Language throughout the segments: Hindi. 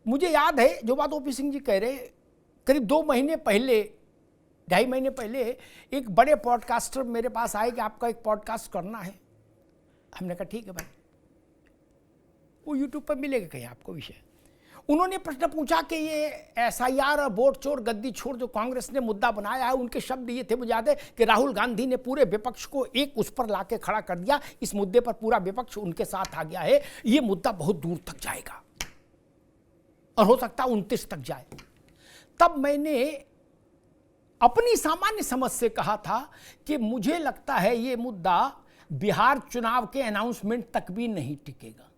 मुझे याद है जो बात ओपी सिंह जी कह रहे, करीब 2 महीने पहले, 2.5 महीने पहले एक बड़े पॉडकास्टर मेरे पास आए कि आपका एक पॉडकास्ट करना है। हमने कहा ठीक है भाई, वो यूट्यूब पर मिलेगा कहीं आपको विषय। उन्होंने प्रश्न पूछा कि ये SIR और वोट चोर गद्दी छोड़ जो कांग्रेस ने मुद्दा बनाया है, उनके शब्द ये थे, मुझे याद है कि राहुल गांधी ने पूरे विपक्ष को एक उस पर लाके खड़ा कर दिया, इस मुद्दे पर पूरा विपक्ष उनके साथ आ गया है, ये मुद्दा बहुत दूर तक जाएगा और हो सकता है 29 तक जाए। तब मैंने अपनी सामान्य समझ से कहा था कि मुझे लगता है ये मुद्दा बिहार चुनाव के अनाउंसमेंट तक भी नहीं टिकेगा।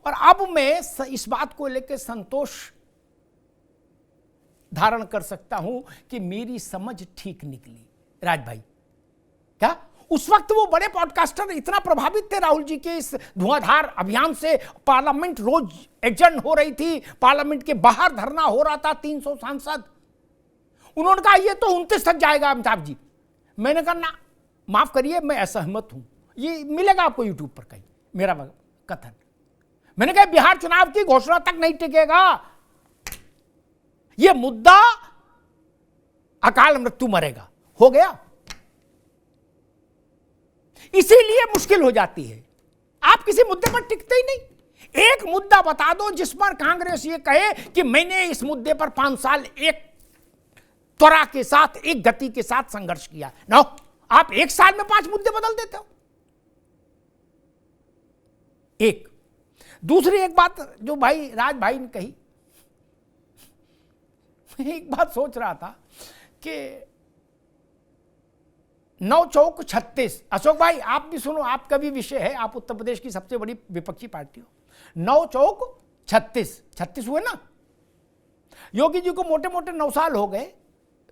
और अब मैं इस बात को लेकर संतोष धारण कर सकता हूं कि मेरी समझ ठीक निकली। राज भाई, क्या उस वक्त वो बड़े पॉडकास्टर इतना प्रभावित थे राहुल जी के इस धुआंधार अभियान से? पार्लियामेंट रोज एडजर्न हो रही थी, पार्लियामेंट के बाहर धरना हो रहा था, 300 सांसद। उन्होंने कहा ये तो 29 तक जाएगा अमिताभ जी। मैंने कहा ना, माफ करिए, मैं असहमत हूं। ये मिलेगा आपको यूट्यूब पर कहीं मेरा कथन। मैंने कहा बिहार चुनाव की घोषणा तक नहीं टिकेगा, यह मुद्दा अकाल मृत्यु मरेगा। हो गया, इसीलिए मुश्किल हो जाती है, आप किसी मुद्दे पर टिकते ही नहीं। एक मुद्दा बता दो जिस पर कांग्रेस ये कहे कि मैंने इस मुद्दे पर 5 साल एक त्वरा के साथ, एक गति के साथ संघर्ष किया। नो, आप 1 साल में 5 मुद्दे बदल देते हो। एक दूसरी एक बात जो भाई राज भाई ने कही, एक बात सोच रहा था कि 9 चौक 36, अशोक भाई आप भी सुनो, आपका भी विषय है, आप उत्तर प्रदेश की सबसे बड़ी विपक्षी पार्टी हो। 9 चौक 36 हुए ना। योगी जी को मोटे मोटे 9 साल हो गए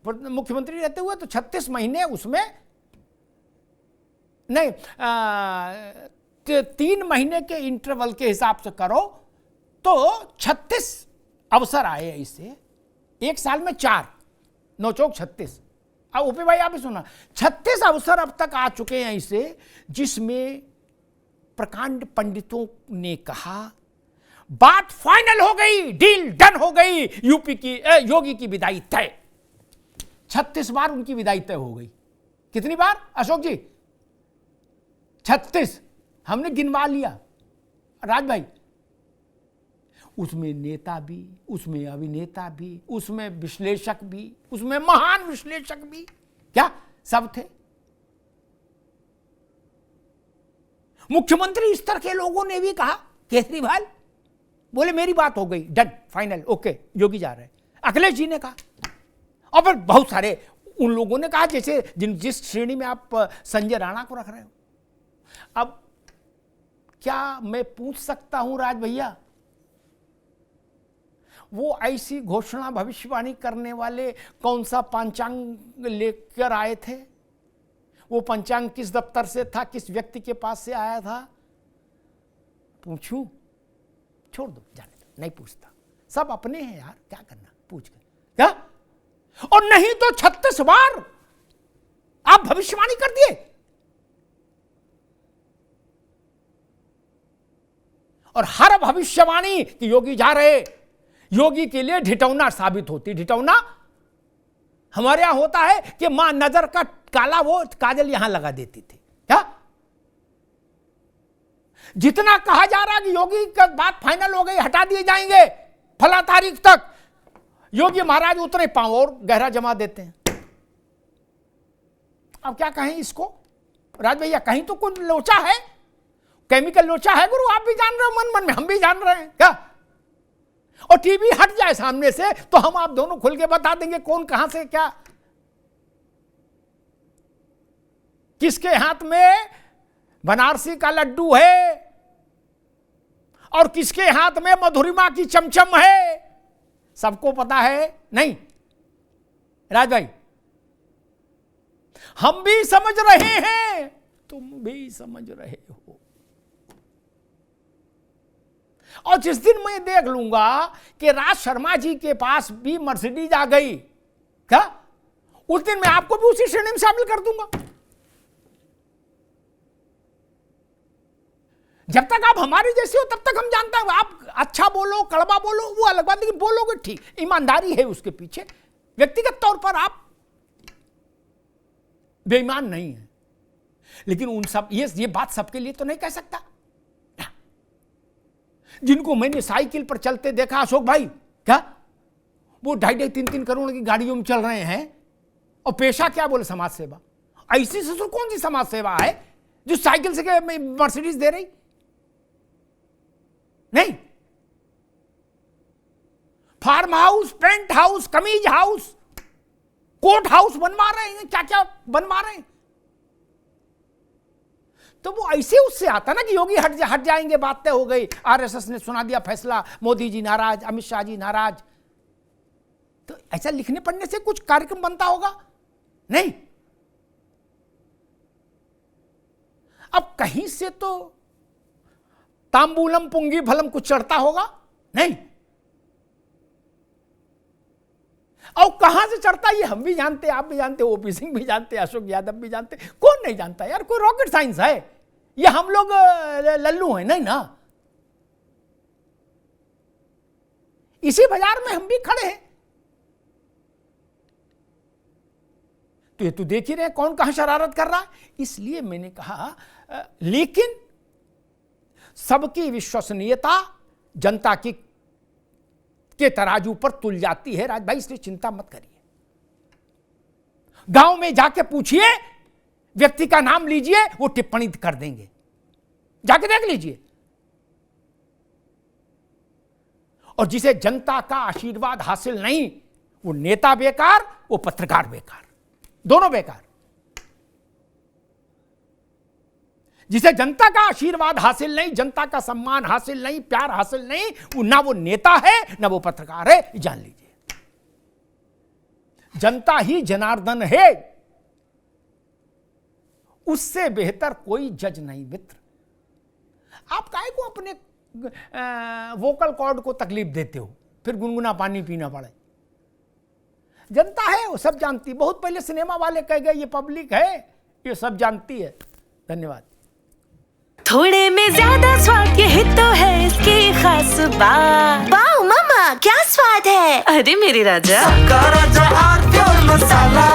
मुख्यमंत्री रहते हुए, तो 36 महीने उसमें नहीं, 3 महीने के इंटरवल के हिसाब से करो तो 36 अवसर आए इससे, 1 साल में 4, 9 चौक 36। अब ओपी भाई आप भी सुना, 36 अवसर अब तक आ चुके हैं इसे, जिसमें प्रकांड पंडितों ने कहा बात फाइनल हो गई, डील डन हो गई, यूपी की योगी की विदाई तय। 36 बार उनकी विदाई तय हो गई। कितनी बार अशोक जी? 36 हमने गिनवा लिया राज भाई। उसमें नेता भी, उसमें अभिनेता भी, उसमें विश्लेषक भी, उसमें महान विश्लेषक भी, क्या सब थे। मुख्यमंत्री स्तर के लोगों ने भी कहा, केजरीवाल बोले मेरी बात हो गई, डन, फाइनल, ओके, योगी जा रहे हैं। अखिलेश जी ने कहा, और फिर बहुत सारे उन लोगों ने कहा, जैसे जिस श्रेणी में आप संजय राणा को रख रहे हो। अब क्या मैं पूछ सकता हूं राज भैया, वो ऐसी घोषणा भविष्यवाणी करने वाले कौन सा पंचांग लेकर आए थे? वो पंचांग किस दफ्तर से था, किस व्यक्ति के पास से आया था? पूछूं? छोड़ दो, जाने दो, नहीं पूछता, सब अपने हैं यार, क्या करना पूछ कर, क्या? और नहीं तो 36 बार आप भविष्यवाणी कर दिए। और हर भविष्यवाणी कि योगी जा रहे, योगी के लिए ढिठौना साबित होती। ढिठौना हमारे यहां होता है कि मां नजर का काला वो काजल यहां लगा देती थी, क्या? जितना कहा जा रहा कि योगी का बात फाइनल हो गई, हटा दिए जाएंगे फला तारीख तक, योगी महाराज उतरे पांव और गहरा जमा देते हैं। अब क्या कहें इसको राज भैया? कहीं तो कुछ लोचा है, केमिकल लोचा है गुरु, आप भी जान रहे हो, मन मन में हम भी जान रहे हैं, क्या? और टीवी हट जाए सामने से तो हम आप दोनों खुल के बता देंगे कौन कहां से क्या, किसके हाथ में बनारसी का लड्डू है और किसके हाथ में मधुरिमा की चमचम है, सबको पता है। नहीं राज भाई, हम भी समझ रहे हैं, तुम भी समझ रहे हो। और जिस दिन मैं देख लूंगा कि राज शर्मा जी के पास भी मर्सिडीज आ गई, क्या? उस दिन मैं आपको भी उसी श्रेणी में शामिल कर दूंगा। जब तक आप हमारे जैसे हो तब तक हम जानते हैं। आप अच्छा बोलो, कड़वा बोलो, वो अलग बात, लेकिन बोलोगे ठीक, ईमानदारी है उसके पीछे। व्यक्तिगत तौर पर आप बेईमान नहीं है, लेकिन उन सब ये बात सबके लिए तो नहीं कह सकता। जिनको मैंने साइकिल पर चलते देखा, अशोक भाई, क्या वो 2.5-3 करोड़ की गाड़ियों में चल रहे हैं, और पेशा क्या बोले, समाज सेवा। ऐसी ससुर कौन सी समाज सेवा है जो साइकिल से मर्सिडीज दे रही? नहीं। फार्म हाउस, पेंट हाउस, कमीज हाउस, कोर्ट हाउस बनवा रहे हैं, क्या क्या बनवा रहे हैं। तो वो ऐसे उससे आता ना कि योगी हट जाएंगे, बातें हो गई, आरएसएस ने सुना दिया फैसला, मोदी जी नाराज, अमित शाह जी नाराज। तो ऐसा लिखने पढ़ने से कुछ कार्यक्रम बनता होगा? नहीं। अब कहीं से तो तांबूलम पुंगी फलम कुछ चढ़ता होगा? नहीं। और कहां से चढ़ता ये हम भी जानते, आप भी जानते, ओपी सिंह भी जानते, अशोक यादव भी जानते। कौन नहीं जानता यार? कोई रॉकेट साइंस है? ये हम लोग लल्लू हैं? नहीं ना। इसी बाजार में हम भी खड़े हैं। तो ये तो देख ही रहे कौन कहां शरारत कर रहा है। इसलिए मैंने कहा, लेकिन सबकी विश्वसनीयता जनता की के तराजू पर तुल जाती है राज भाई, इसलिए चिंता मत करिए। गांव में जाके पूछिए, व्यक्ति का नाम लीजिए, वो टिप्पणी कर देंगे, जाके देख लीजिए। और जिसे जनता का आशीर्वाद हासिल नहीं, वो नेता बेकार, वो पत्रकार बेकार, दोनों बेकार। जिसे जनता का आशीर्वाद हासिल नहीं, जनता का सम्मान हासिल नहीं, प्यार हासिल नहीं, वो ना वो नेता है ना वो पत्रकार है, जान लीजिए। जनता ही जनार्दन है, उससे बेहतर कोई जज नहीं मित्र। आप काहे को अपने वोकल कॉर्ड को तकलीफ देते हो, फिर गुनगुना पानी पीना पड़े। जनता है, वो सब जानती। बहुत पहले सिनेमा वाले कह गए ये पब्लिक है, ये सब जानती है। धन्यवाद। थोड़े में ज्यादा स्वाद, यही तो है इसकी खास बात। वाओ मम्मा, क्या स्वाद है। अरे मेरे राजा, सबका राजा आर प्योर मसाला।